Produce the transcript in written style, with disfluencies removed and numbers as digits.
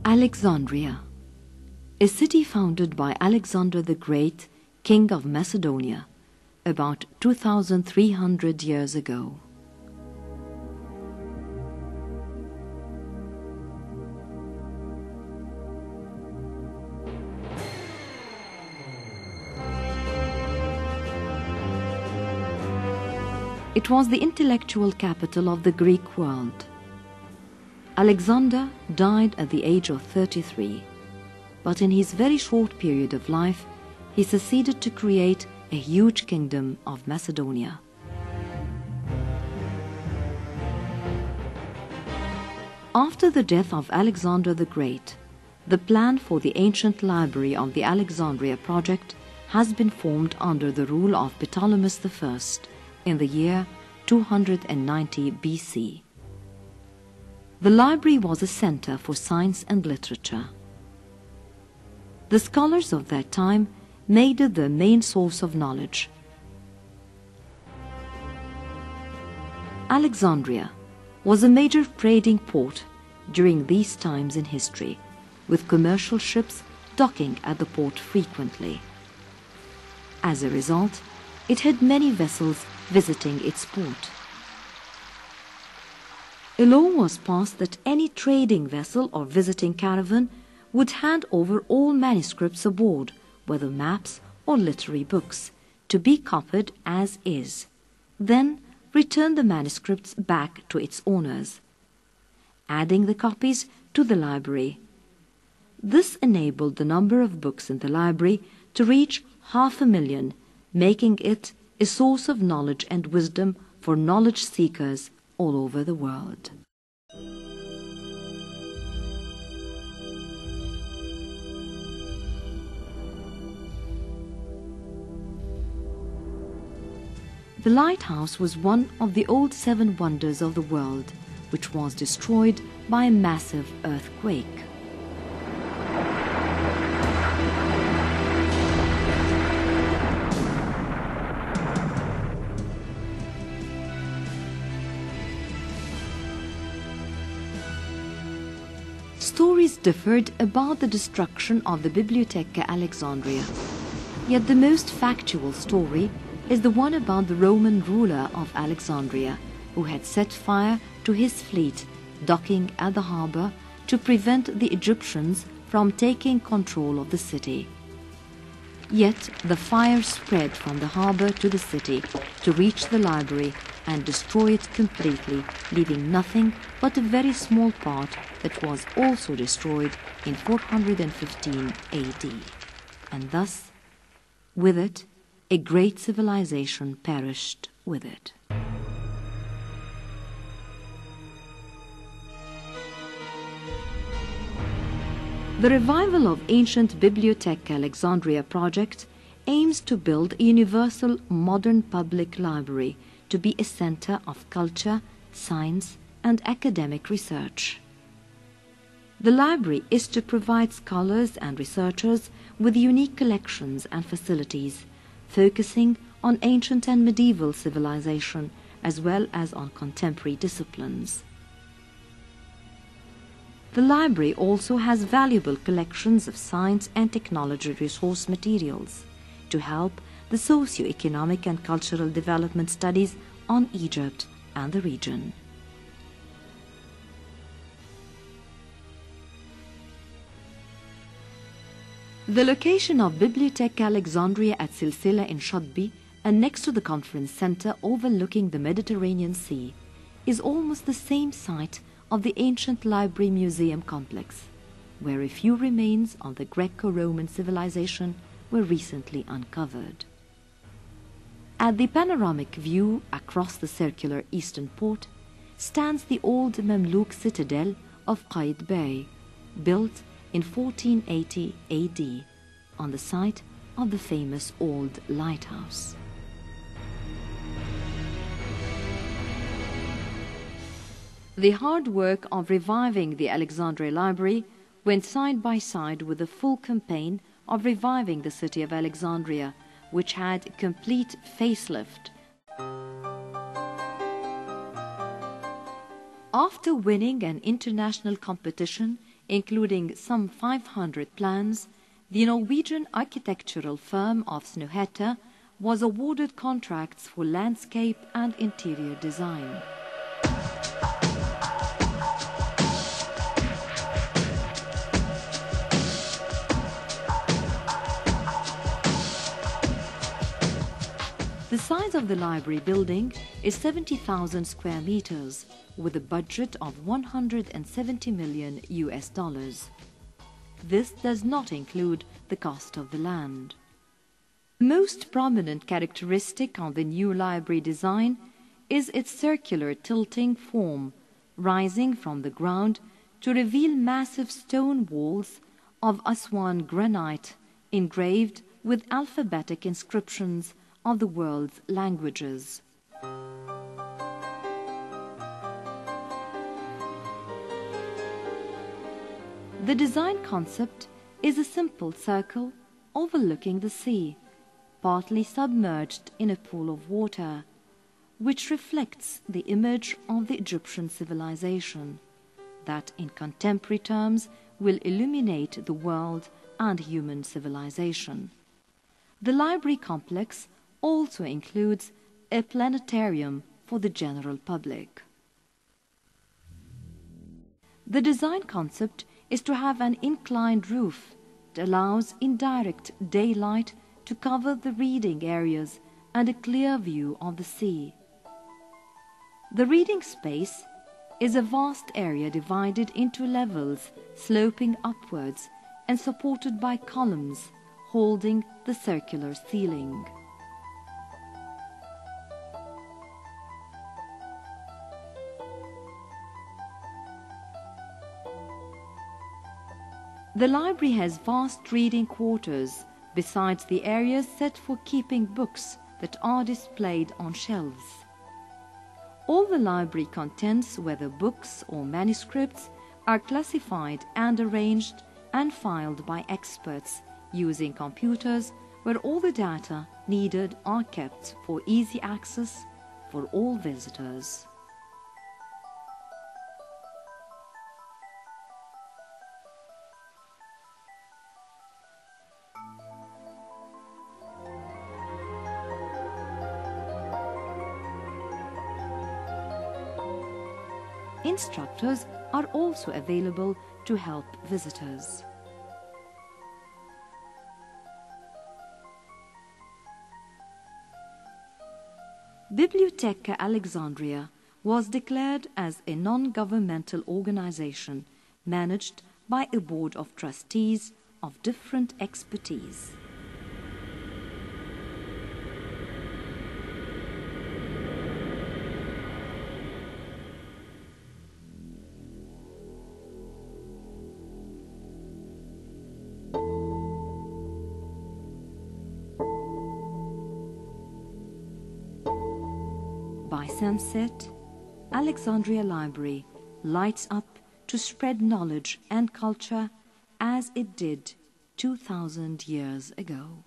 Alexandria, a city founded by Alexander the Great, King of Macedonia, about 2,300 years ago. It was the intellectual capital of the Greek world. Alexander died at the age of 33, but in his very short period of life, he succeeded to create a huge kingdom of Macedonia. After the death of Alexander the Great, the plan for the ancient library of the Alexandria project has been formed under the rule of Ptolemy I in the year 290 BC. The library was a center for science and literature. The scholars of that time made it the main source of knowledge. Alexandria was a major trading port during these times in history, with commercial ships docking at the port frequently. As a result, it had many vessels visiting its port. A law was passed that any trading vessel or visiting caravan would hand over all manuscripts aboard, whether maps or literary books, to be copied as is, then return the manuscripts back to its owners, adding the copies to the library. This enabled the number of books in the library to reach 500,000, making it a source of knowledge and wisdom for knowledge seekers all over the world. The lighthouse was one of the old 7 wonders of the world, which was destroyed by a massive earthquake. Stories differed about the destruction of the Bibliotheca Alexandria, yet the most factual story is the one about the Roman ruler of Alexandria, who had set fire to his fleet docking at the harbor to prevent the Egyptians from taking control of the city. Yet the fire spread from the harbor to the city to reach the library and destroy it completely, leaving nothing but a very small part that was also destroyed in 415 AD. And thus, with it, a great civilization perished with it. The revival of ancient Bibliotheca Alexandria project aims to build a universal modern public library to be a center of culture, science, and academic research. The library is to provide scholars and researchers with unique collections and facilities, focusing on ancient and medieval civilization as well as on contemporary disciplines. The library also has valuable collections of science and technology resource materials to help the socio-economic and cultural development studies on Egypt and the region. The location of Bibliotheca Alexandria at Silsila in Shadbi and next to the conference center overlooking the Mediterranean Sea is almost the same site of the ancient library museum complex. where a few remains of the Greco-Roman civilization were recently uncovered. At the panoramic view across the circular eastern port stands the old Mamluk citadel of Qaid Bay, built in 1480 AD on the site of the famous old lighthouse. The hard work of reviving the Alexandria Library went side by side with the full campaign of reviving the city of Alexandria, which had a complete facelift. After winning an international competition, including some 500 plans, the Norwegian architectural firm of Snøhetta was awarded contracts for landscape and interior design. The size of the library building is 70,000 square meters, with a budget of 170 million US dollars. This does not include the cost of the land. The most prominent characteristic of the new library design is its circular tilting form, rising from the ground to reveal massive stone walls of Aswan granite engraved with alphabetic inscriptions of the world's languages. The design concept is a simple circle overlooking the sea, partly submerged in a pool of water, which reflects the image of the Egyptian civilization that in contemporary terms will illuminate the world and human civilization. The library complex also includes a planetarium for the general public. The design concept is to have an inclined roof that allows indirect daylight to cover the reading areas and a clear view of the sea. The reading space is a vast area divided into levels sloping upwards and supported by columns holding the circular ceiling. The library has vast reading quarters, besides the areas set for keeping books that are displayed on shelves. All the library contents, whether books or manuscripts, are classified and arranged and filed by experts using computers where all the data needed are kept for easy access for all visitors. Instructors are also available to help visitors. Biblioteca Alexandria was declared as a non-governmental organization managed by a board of trustees of different expertise. By sunset, Alexandria Library lights up to spread knowledge and culture as it did 2,000 years ago.